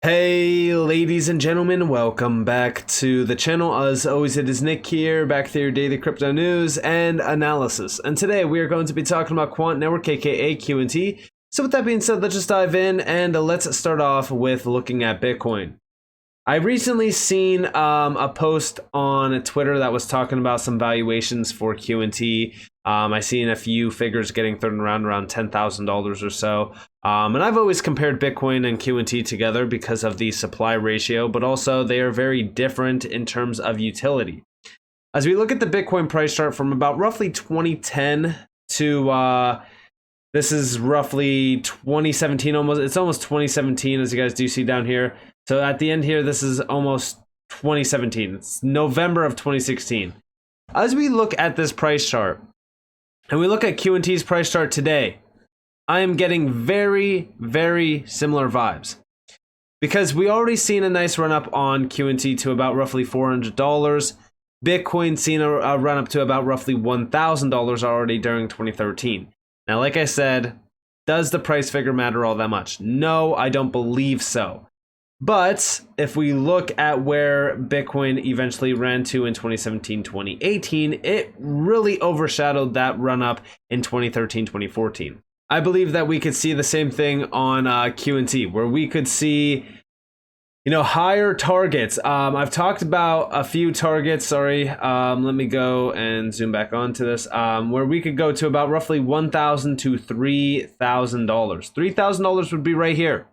Hey ladies and gentlemen, welcome back to the channel. As always, it is Nick here, back with your daily crypto news and analysis. And today we are going to be talking about Quant Network, aka QNT. So with that being said, let's just dive in and let's start off with looking at Bitcoin. I recently seen a post on Twitter that was talking about some valuations for QNT. I seen a few figures getting thrown around $10,000 or so. And I've always compared Bitcoin and QNT together because of the supply ratio, but also they are very different in terms of utility. As we look at the Bitcoin price chart from about roughly 2010 to this is roughly 2017, it's almost 2017, as you guys do see down here. So at the end here, this is almost 2017. It's November of 2016. As we look at this price chart, and we look at QNT's price chart today, I am getting very, very similar vibes. Because we already seen a nice run up on QNT to about roughly $400. Bitcoin seen a run up to about roughly $1,000 already during 2013. Now, like I said, does the price figure matter all that much? No, I don't believe so. But if we look at where Bitcoin eventually ran to in 2017, 2018, it really overshadowed that run up in 2013, 2014. I believe that we could see the same thing on QNT, where we could see, higher targets. I've talked about a few targets. Let me go and zoom back onto this, where we could go to about roughly $1,000 to $3,000. $3,000 would be right here.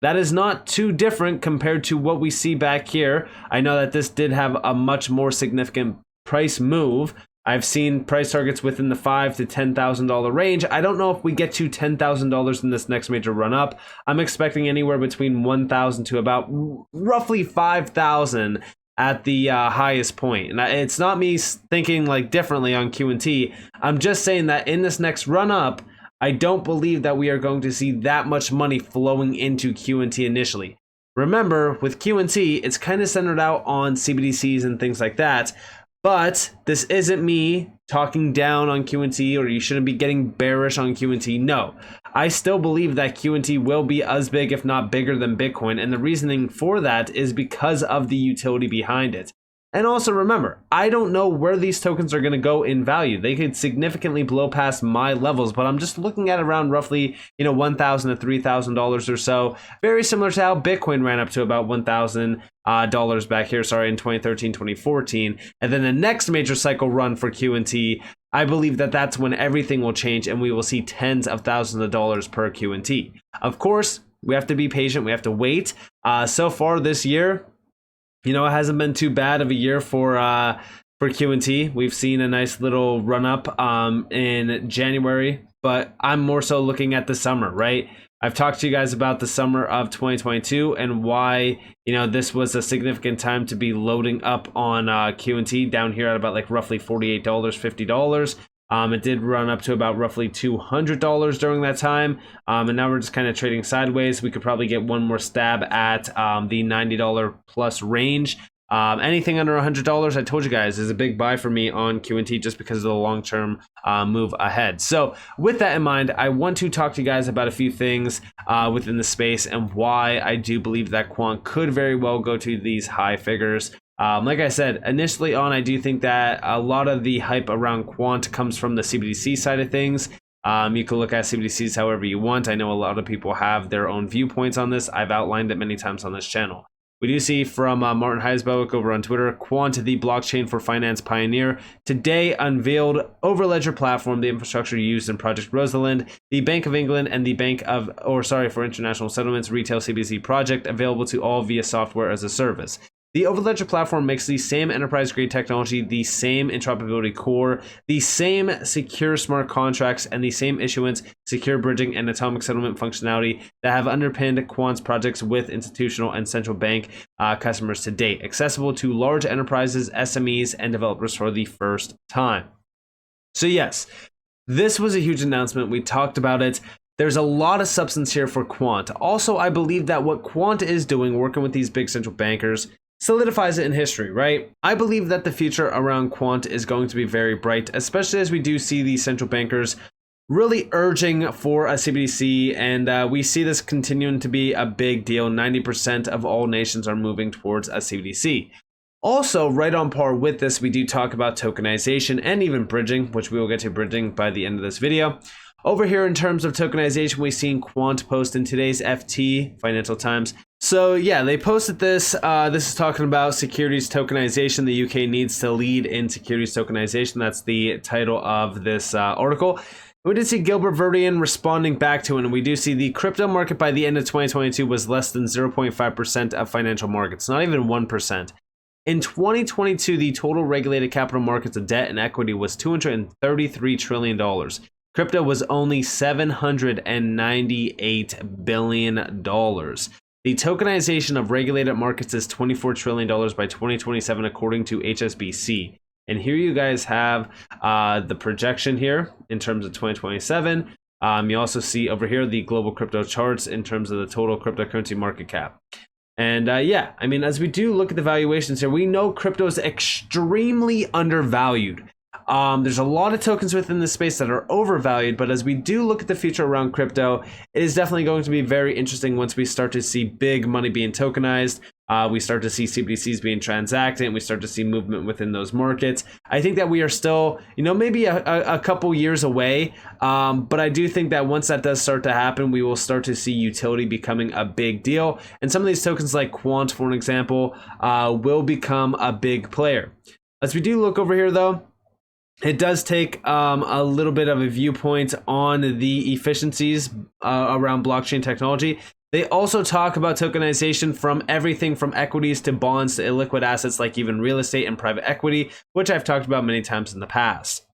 That is not too different compared to what we see back here. I know that this did have a much more significant price move. I've seen price targets within the $5,000 to $10,000 range. I don't know if we get to $10,000 in this next major run up. I'm expecting anywhere between $1,000 to about roughly $5,000 at the highest point. And it's not me thinking like differently on QNT. I'm just saying that in this next run up, I don't believe that we are going to see that much money flowing into QNT initially. Remember, with QNT, it's kind of centered out on CBDCs and things like that. But this isn't me talking down on QNT, or you shouldn't be getting bearish on QNT. No, I still believe that QNT will be as big, if not bigger than Bitcoin. And the reasoning for that is because of the utility behind it. And also remember, I don't know where these tokens are going to go in value. They could significantly blow past my levels, but I'm just looking at around roughly, $1,000 to $3,000 or so. Very similar to how Bitcoin ran up to about $1,000 back here, in 2013, 2014. And then the next major cycle run for QNT, I believe that that's when everything will change and we will see tens of thousands of dollars per QNT. Of course, we have to be patient. We have to wait. So far this year, it hasn't been too bad of a year for QNT. We've seen a nice little run up in January, but I'm more so looking at the summer, right? I've talked to you guys about the summer of 2022 and why, this was a significant time to be loading up on QNT down here at about like roughly $48, $50. It did run up to about roughly $200 during that time. And now we're just kind of trading sideways. We could probably get one more stab at the $90 plus range. Anything under $100, I told you guys, is a big buy for me on QNT just because of the long-term move ahead. So with that in mind, I want to talk to you guys about a few things within the space and why I do believe that Quant could very well go to these high figures. Like I said, initially on, I do think that a lot of the hype around Quant comes from the CBDC side of things. You can look at CBDCs however you want. I know a lot of people have their own viewpoints on this. I've outlined it many times on this channel. We do see from Martin Heisboek over on Twitter, Quant, the blockchain for finance pioneer, today unveiled Overledger platform, the infrastructure used in Project Rosalind, the Bank of England, and the for International Settlements retail CBDC project, available to all via software as a service. The Overledger platform makes the same enterprise-grade technology, the same interoperability core, the same secure smart contracts, and the same issuance, secure bridging, and atomic settlement functionality that have underpinned Quant's projects with institutional and central bank customers to date, accessible to large enterprises, SMEs, and developers for the first time. So yes, this was a huge announcement. We talked about it. There's a lot of substance here for Quant. Also, I believe that what Quant is doing, working with these big central bankers, solidifies it in history, right? I believe that the future around Quant is going to be very bright, especially as we do see these central bankers really urging for a CBDC, and we see this continuing to be a big deal. 90% of all nations are moving towards a CBDC. Also, right on par with this, we do talk about tokenization and even bridging, which we will get to bridging by the end of this video. Over here, in terms of tokenization, we've seen Quant post in today's FT, Financial Times. So yeah, they posted this. This is talking about securities tokenization. The UK needs to lead in securities tokenization. That's the title of this article. We did see Gilbert Verdian responding back to it, and we do see the crypto market by the end of 2022 was less than 0.5% of financial markets, not even 1%. In 2022, the total regulated capital markets of debt and equity was $233 trillion. Crypto was only $798 billion. The tokenization of regulated markets is $24 trillion by 2027, according to HSBC. And here you guys have the projection here in terms of 2027. You also see over here the global crypto charts in terms of the total cryptocurrency market cap. And yeah, I mean, as we do look at the valuations here, we know crypto is extremely undervalued. There's a lot of tokens within this space that are overvalued, but as we do look at the future around crypto, it is definitely going to be very interesting once we start to see big money being tokenized. We start to see CBDCs being transacted, and we start to see movement within those markets. I think that we are still, maybe a couple years away, but I do think that once that does start to happen, we will start to see utility becoming a big deal. And some of these tokens like Quant, for an example, will become a big player. As we do look over here, though, it does take a little bit of a viewpoint on the efficiencies around blockchain technology. They also talk about tokenization from everything from equities to bonds to illiquid assets like even real estate and private equity, which I've talked about many times in the past.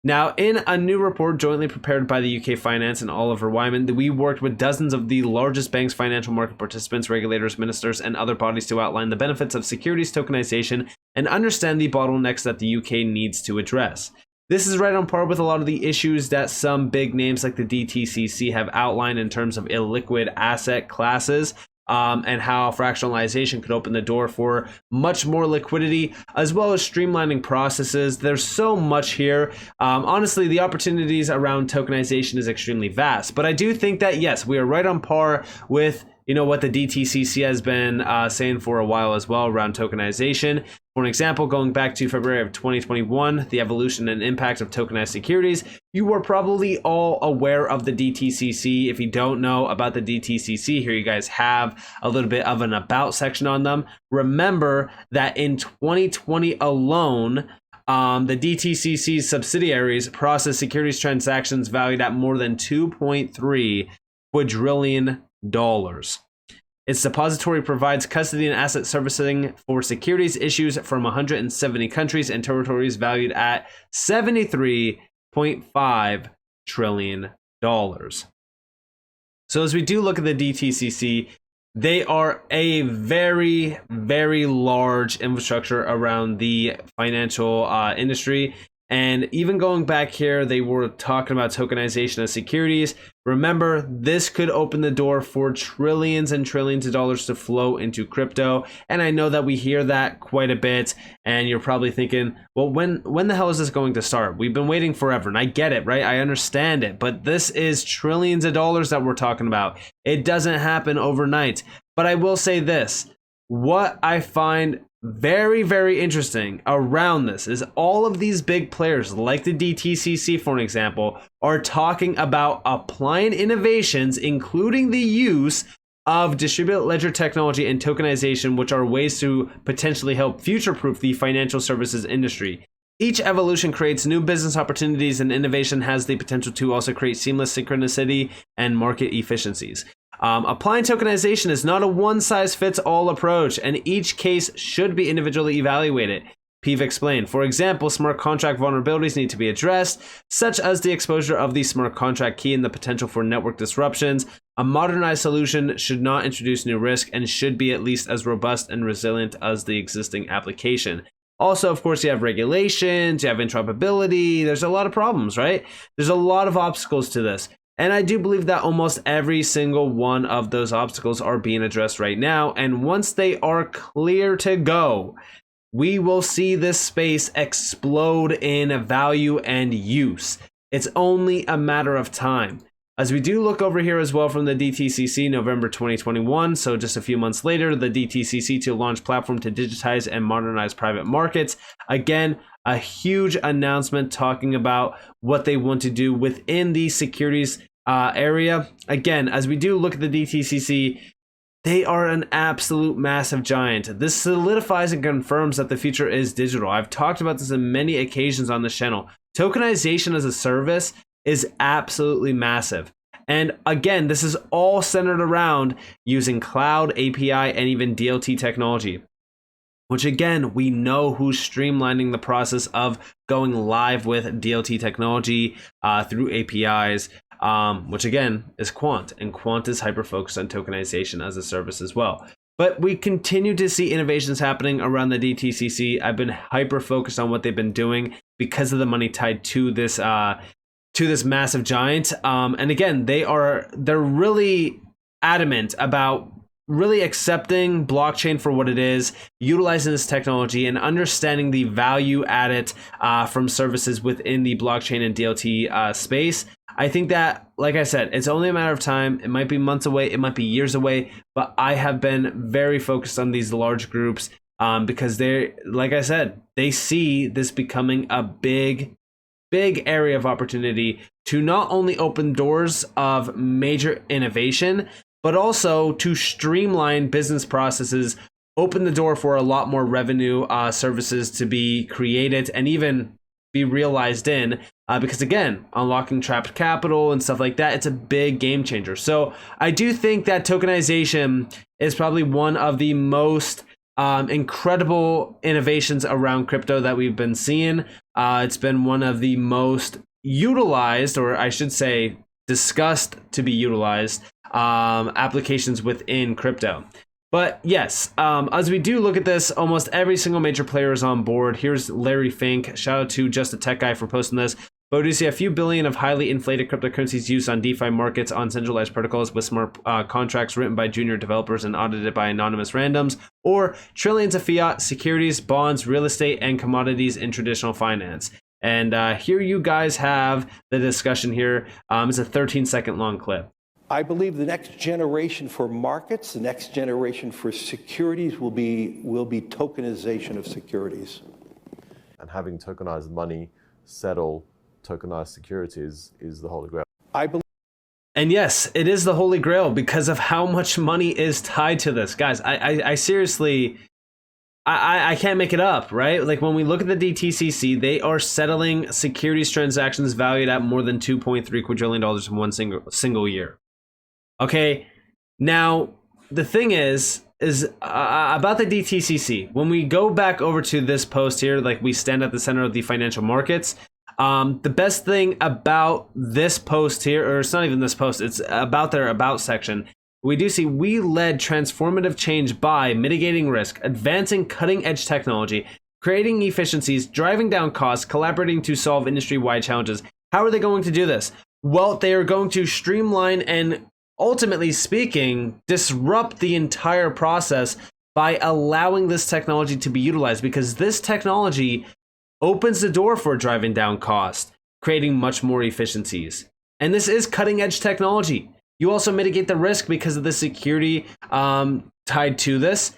Now, in a new report jointly prepared by the UK Finance and Oliver Wyman, we worked with dozens of the largest banks, financial market participants, regulators, ministers, and other bodies to outline the benefits of securities tokenization and understand the bottlenecks that the UK needs to address. This is right on par with a lot of the issues that some big names like the DTCC have outlined in terms of illiquid asset classes, and how fractionalization could open the door for much more liquidity, as well as streamlining processes. There's so much here. Honestly, the opportunities around tokenization is extremely vast, but I do think that, yes, we are right on par with what the DTCC has been saying for a while as well around tokenization. For an example, going back to February of 2021, the evolution and impact of tokenized securities, you were probably all aware of the DTCC. If you don't know about the DTCC, here you guys have a little bit of an about section on them. Remember that in 2020 alone, the DTCC's subsidiaries processed securities transactions valued at more than $2.3 quadrillion. Its depository provides custody and asset servicing for securities issues from 170 countries and territories valued at $73.5 trillion. So as we do look at the DTCC, they are a very, very large infrastructure around the financial industry. And even going back here, they were talking about tokenization of securities. Remember, this could open the door for trillions and trillions of dollars to flow into crypto. And I know that we hear that quite a bit. And you're probably thinking, well, when the hell is this going to start? We've been waiting forever. And I get it, right? I understand it. But this is trillions of dollars that we're talking about. It doesn't happen overnight. But I will say this. What I find very, very interesting around this is all of these big players like the DTCC, for an example, are talking about applying innovations, including the use of distributed ledger technology and tokenization, which are ways to potentially help future-proof the financial services industry. Each evolution creates new business opportunities, and innovation has the potential to also create seamless synchronicity and market efficiencies. Applying tokenization is not a one-size-fits-all approach, and each case should be individually evaluated. Peeve explained. For example, smart contract vulnerabilities need to be addressed, such as the exposure of the smart contract key and the potential for network disruptions. A modernized solution should not introduce new risk and should be at least as robust and resilient as the existing application. Also, of course, you have regulations, you have interoperability. There's a lot of problems, right? There's a lot of obstacles to this. And I do believe that almost every single one of those obstacles are being addressed right now. And once they are clear to go, we will see this space explode in value and use. It's only a matter of time. As we do look over here as well from the DTCC, November 2021, so just a few months later, the DTCC to launch platform to digitize and modernize private markets. Again, a huge announcement talking about what they want to do within the securities area. Again, as we do look at the DTCC, they are an absolute massive giant. This solidifies and confirms that the future is digital. I've talked about this on many occasions on this channel. Tokenization as a service is absolutely massive. And again, this is all centered around using cloud, API, and even DLT technology, which again, we know who's streamlining the process of going live with DLT technology through APIs, which again is Quant, and Quant is hyper-focused on tokenization as a service as well. But we continue to see innovations happening around the DTCC. I've been hyper-focused on what they've been doing because of the money tied to this massive giant. And again, they're really adamant about really accepting blockchain for what it is, utilizing this technology, and understanding the value added from services within the blockchain and DLT space. I think that, like I said, it's only a matter of time. It might be months away, it might be years away, but I have been very focused on these large groups because they're, like I said, they see this becoming a big area of opportunity to not only open doors of major innovation, but also to streamline business processes, open the door for a lot more revenue services to be created and even be realized in, because again, unlocking trapped capital and stuff like that, it's a big game changer. So I do think that tokenization is probably one of the most incredible innovations around crypto that we've been seeing. It's been one of the most utilized, or I should say discussed to be utilized applications within crypto. But yes, as we do look at this, almost every single major player is on board. Here's Larry Fink. Shout out to Just a Tech Guy for posting this. But we do see a few billion of highly inflated cryptocurrencies used on DeFi markets on centralized protocols with smart contracts written by junior developers and audited by anonymous randoms, or trillions of fiat, securities, bonds, real estate, and commodities in traditional finance. And here you guys have the discussion here. It's a 13-second long clip. I believe the next generation for markets, the next generation for securities will be tokenization of securities. And having tokenized money settle tokenized securities is the holy grail. And yes, it is the holy grail because of how much money is tied to this. Guys, I seriously, I can't make it up, right? Like when we look at the DTCC, they are settling securities transactions valued at more than $2.3 quadrillion in one single year. Okay, now the thing is about the DTCC. When we go back over to this post here, like we stand at the center of the financial markets, the best thing about this post here, or it's not even this post, it's about their about section. We do see we led transformative change by mitigating risk, advancing cutting edge technology, creating efficiencies, driving down costs, collaborating to solve industry-wide challenges. How are they going to do this? Well, they are going to streamline and, ultimately speaking, disrupt the entire process by allowing this technology to be utilized, because this technology opens the door for driving down cost, creating much more efficiencies. And this is cutting edge technology. You also mitigate the risk because of the security tied to this.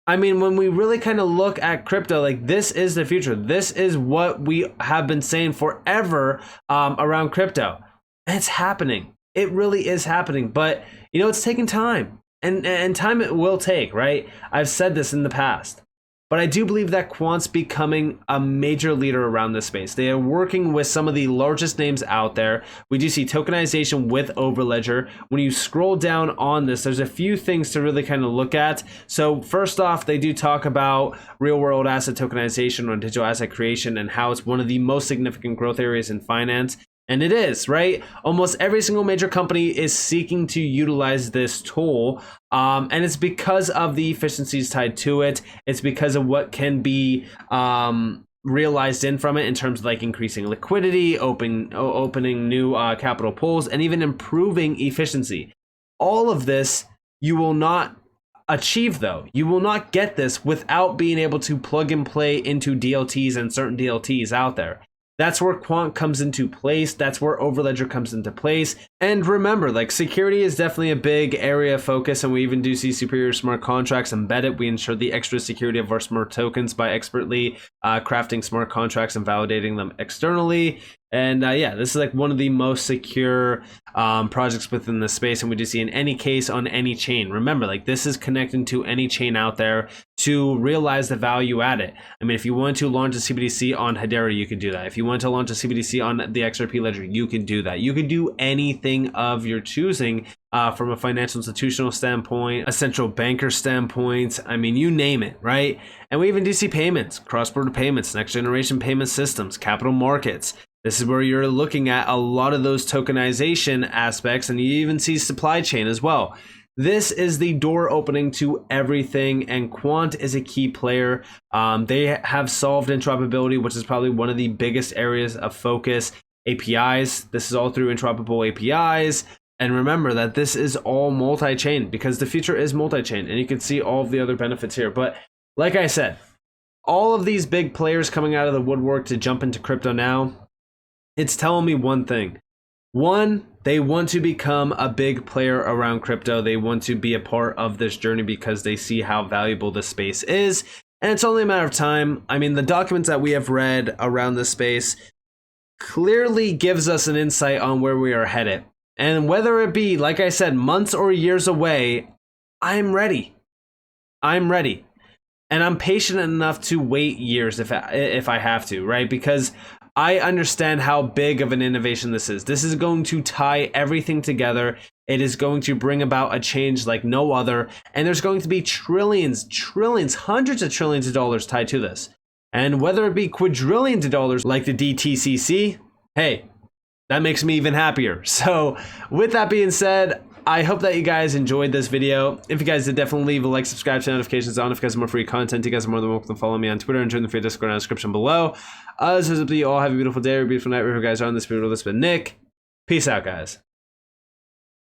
I mean, when we really kind of look at crypto, like this is the future. This is what we have been saying forever around crypto. And it's happening. It really is happening. But, you know, it's taking time. And time it will take, right? I've said this in the past. But I do believe that Quant's becoming a major leader around this space. They are working with some of the largest names out there. We do see tokenization with Overledger. When you scroll down on this, there's a few things to really kind of look at. So first off, they do talk about real world asset tokenization or digital asset creation and how it's one of the most significant growth areas in finance. And it is, right? Almost every single major company is seeking to utilize this tool. And it's because of the efficiencies tied to it. It's because of what can be realized in from it in terms of like increasing liquidity, opening new capital pools, and even improving efficiency. All of this you will not achieve though. You will not get this without being able to plug and play into DLTs and certain DLTs out there. That's where Quant comes into place. That's where Overledger comes into place. And remember, like, security is definitely a big area of focus, and we even do see superior smart contracts embedded. We ensure the extra security of our smart tokens by expertly crafting smart contracts and validating them externally. And yeah, this is like one of the most secure projects within the space, and we do see in any case on any chain. Remember, like, this is connecting to any chain out there to realize the value at it. I mean, if you want to launch a CBDC on Hedera, you can do that. If you want to launch a CBDC on the XRP ledger, you can do that. You can do anything of your choosing from a financial institutional standpoint, a central banker standpoint. I mean, you name it, right? And we even do see payments, cross-border payments, next generation payment systems, capital markets. This is where you're looking at a lot of those tokenization aspects, and you even see supply chain as well. This is the door opening to everything, and Quant is a key player. They have solved interoperability, which is probably one of the biggest areas of focus. APIs, this is all through interoperable APIs. And remember that this is all multi-chain, because the future is multi-chain, and you can see all of the other benefits here. But like I said, all of these big players coming out of the woodwork to jump into crypto now, it's telling me one thing. One, they want to become a big player around crypto. They want to be a part of this journey because they see how valuable this space is. And it's only a matter of time. I mean, the documents that we have read around this space clearly gives us an insight on where we are headed. And whether it be, like I said, months or years away, I'm ready. I'm ready. And I'm patient enough to wait years if I have to, right? Because I understand how big of an innovation this is. This is going to tie everything together. It is going to bring about a change like no other. And there's going to be trillions, hundreds of trillions of dollars tied to this. And whether it be quadrillions of dollars like the DTCC, hey, that makes me even happier. So with that being said, I hope that you guys enjoyed this video. If you guys did, definitely leave a like, subscribe, turn notifications on. If you guys want more free content, you guys are more than welcome to follow me on Twitter and join the free Discord in the description below. As you all have a beautiful day or a beautiful night wherever you guys are on this video. This has been Nick. Peace out, guys.